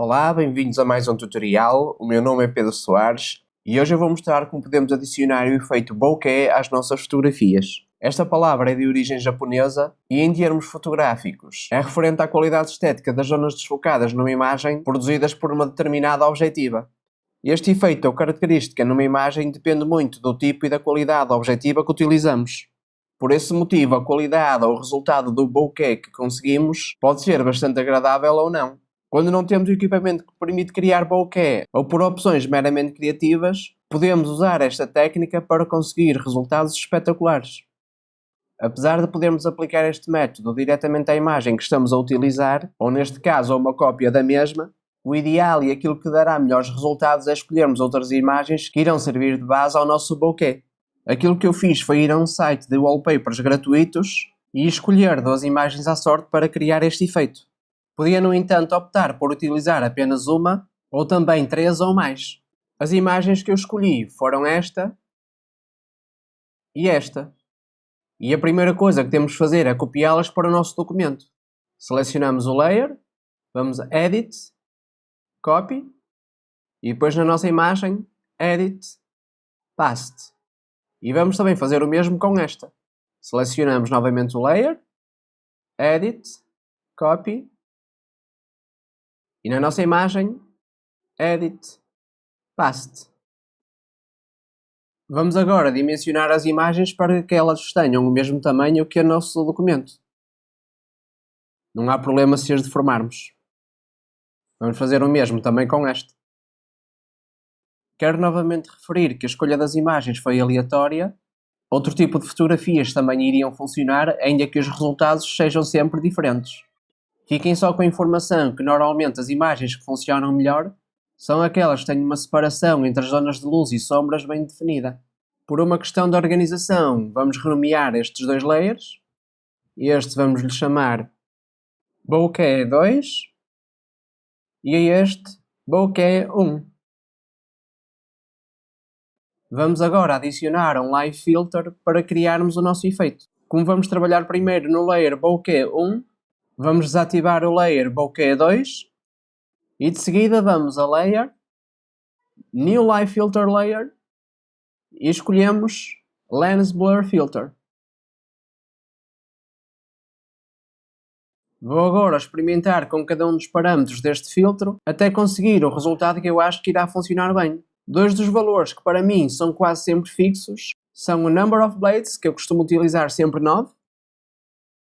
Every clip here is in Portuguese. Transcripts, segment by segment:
Olá, bem-vindos a mais um tutorial. O meu nome é Pedro Soares e hoje eu vou mostrar como podemos adicionar o efeito bokeh às nossas fotografias. Esta palavra é de origem japonesa e, em termos fotográficos, é referente à qualidade estética das zonas desfocadas numa imagem produzidas por uma determinada objetiva. Este efeito ou característica numa imagem depende muito do tipo e da qualidade objetiva que utilizamos. Por esse motivo, a qualidade ou o resultado do bokeh que conseguimos pode ser bastante agradável ou não. Quando não temos o equipamento que permite criar bokeh ou por opções meramente criativas, podemos usar esta técnica para conseguir resultados espetaculares. Apesar de podermos aplicar este método diretamente à imagem que estamos a utilizar, ou neste caso a uma cópia da mesma, o ideal e aquilo que dará melhores resultados é escolhermos outras imagens que irão servir de base ao nosso bokeh. Aquilo que eu fiz foi ir a um site de wallpapers gratuitos e escolher 2 imagens à sorte para criar este efeito. Podia, no entanto, optar por utilizar apenas uma ou também 3 ou mais. As imagens que eu escolhi foram esta e esta. E a primeira coisa que temos de fazer é copiá-las para o nosso documento. Selecionamos o layer, vamos a Edit, Copy e depois na nossa imagem, Edit, Paste. E vamos também fazer o mesmo com esta. Selecionamos novamente o layer, Edit, Copy e na nossa imagem, Edit, Paste. Vamos agora dimensionar as imagens para que elas tenham o mesmo tamanho que o nosso documento. Não há problema se as deformarmos. Vamos fazer o mesmo também com esta. Quero novamente referir que a escolha das imagens foi aleatória. Outro tipo de fotografias também iriam funcionar, ainda que os resultados sejam sempre diferentes. Fiquem só com a informação que normalmente as imagens que funcionam melhor são aquelas que têm uma separação entre as zonas de luz e sombras bem definida. Por uma questão de organização, vamos renomear estes 2 layers. Este vamos lhe chamar Bokeh 2 e a este Bokeh 1. Vamos agora adicionar um Live Filter para criarmos o nosso efeito. Como vamos trabalhar primeiro no layer Bokeh 1, vamos desativar o layer Bokeh 2 e de seguida vamos a Layer, New Live Filter Layer e escolhemos Lens Blur Filter. Vou agora experimentar com cada um dos parâmetros deste filtro até conseguir o resultado que eu acho que irá funcionar bem. 2 dos valores que para mim são quase sempre fixos são o Number of Blades, que eu costumo utilizar sempre 9,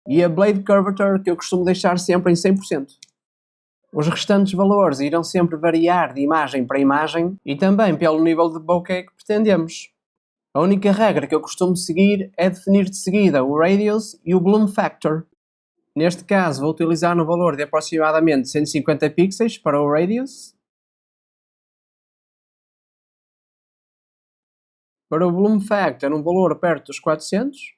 e a Blade Curvature, que eu costumo deixar sempre em 100%. Os restantes valores irão sempre variar de imagem para imagem e também pelo nível de bokeh que pretendemos. A única regra que eu costumo seguir é definir de seguida o Radius e o Bloom Factor. Neste caso vou utilizar no valor de aproximadamente 150 pixels para o Radius. Para o Bloom Factor um valor perto dos 400.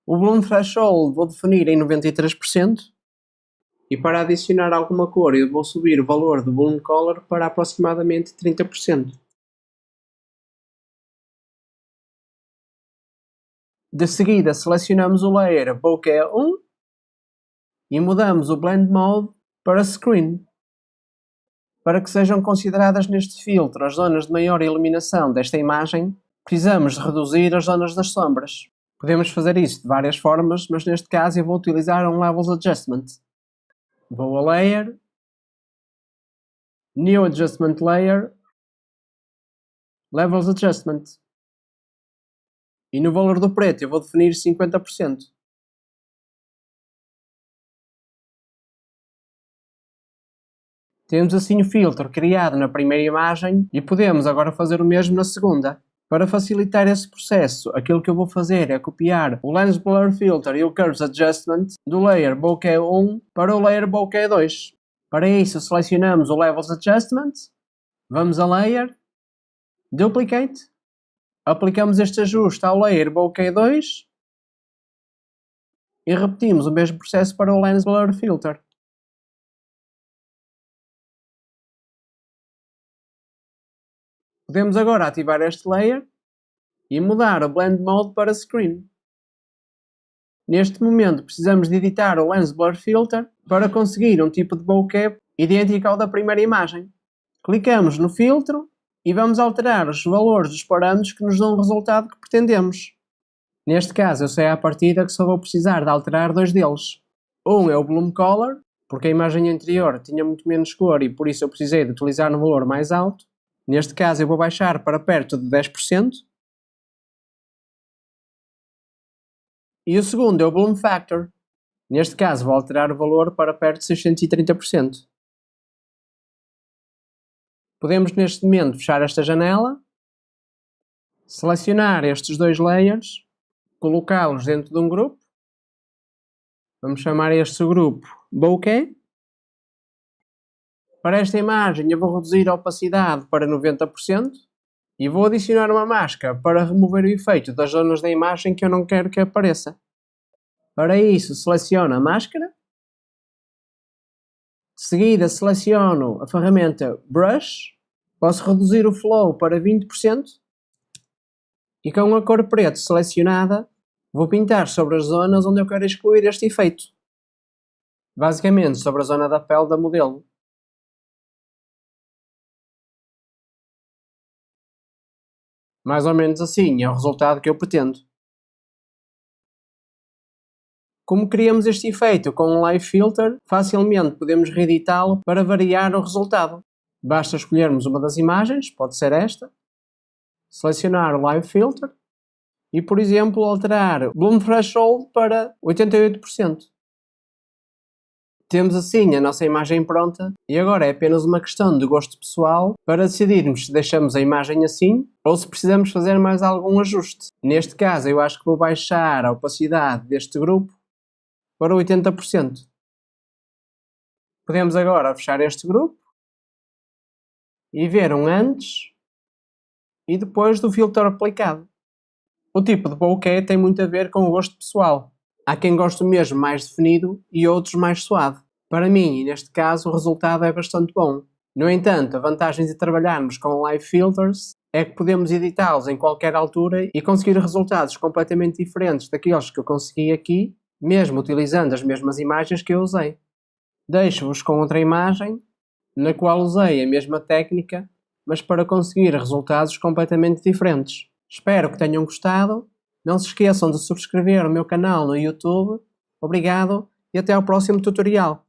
O Bloom Threshold vou definir em 93%. E para adicionar alguma cor eu vou subir o valor do Bloom Color para aproximadamente 30%. De seguida selecionamos o layer Bokeh 1 e mudamos o Blend Mode para Screen. Para que sejam consideradas neste filtro as zonas de maior iluminação desta imagem, precisamos de reduzir as zonas das sombras. Podemos fazer isso de várias formas, mas neste caso eu vou utilizar um Levels Adjustment. Vou a Layer, New Adjustment Layer, Levels Adjustment. E no valor do preto eu vou definir 50%. Temos assim o filtro criado na primeira imagem e podemos agora fazer o mesmo na segunda. Para facilitar esse processo, aquilo que eu vou fazer é copiar o Lens Blur Filter e o Curves Adjustment do layer Bokeh 1 para o layer Bokeh 2. Para isso selecionamos o Levels Adjustment, vamos a Layer, Duplicate, aplicamos este ajuste ao layer Bokeh 2 e repetimos o mesmo processo para o Lens Blur Filter. Podemos agora ativar este layer e mudar o Blend Mode para Screen. Neste momento precisamos de editar o Lens Blur Filter para conseguir um tipo de bokeh idêntico ao da primeira imagem. Clicamos no filtro e vamos alterar os valores dos parâmetros que nos dão o resultado que pretendemos. Neste caso eu sei à partida que só vou precisar de alterar dois deles. Um é o Bloom Color, porque a imagem anterior tinha muito menos cor e por isso eu precisei de utilizar um valor mais alto. Neste caso eu vou baixar para perto de 10%. E o segundo é o Bloom Factor. Neste caso vou alterar o valor para perto de 630%. Podemos neste momento fechar esta janela, selecionar estes dois layers, colocá-los dentro de um grupo. Vamos chamar este grupo Bokeh. Para esta imagem eu vou reduzir a opacidade para 90% e vou adicionar uma máscara para remover o efeito das zonas da imagem que eu não quero que apareça. Para isso seleciono a máscara. De seguida seleciono a ferramenta Brush. Posso reduzir o flow para 20% e com a cor preto selecionada vou pintar sobre as zonas onde eu quero excluir este efeito. Basicamente sobre a zona da pele da modelo. Mais ou menos assim é o resultado que eu pretendo. Como criamos este efeito com um Live Filter, facilmente podemos reeditá-lo para variar o resultado. Basta escolhermos uma das imagens, pode ser esta, selecionar o Live Filter e, por exemplo, alterar o Bloom Threshold para 88%. Temos assim a nossa imagem pronta e agora é apenas uma questão de gosto pessoal para decidirmos se deixamos a imagem assim ou se precisamos fazer mais algum ajuste. Neste caso eu acho que vou baixar a opacidade deste grupo para 80%. Podemos agora fechar este grupo e ver um antes e depois do filtro aplicado. O tipo de bokeh tem muito a ver com o gosto pessoal. Há quem goste mesmo mais definido e outros mais suave. Para mim, e neste caso, o resultado é bastante bom. No entanto, a vantagem de trabalharmos com Live Filters é que podemos editá-los em qualquer altura e conseguir resultados completamente diferentes daqueles que eu consegui aqui, mesmo utilizando as mesmas imagens que eu usei. Deixo-vos com outra imagem, na qual usei a mesma técnica, mas para conseguir resultados completamente diferentes. Espero que tenham gostado. Não se esqueçam de subscrever o meu canal no YouTube. Obrigado e até ao próximo tutorial.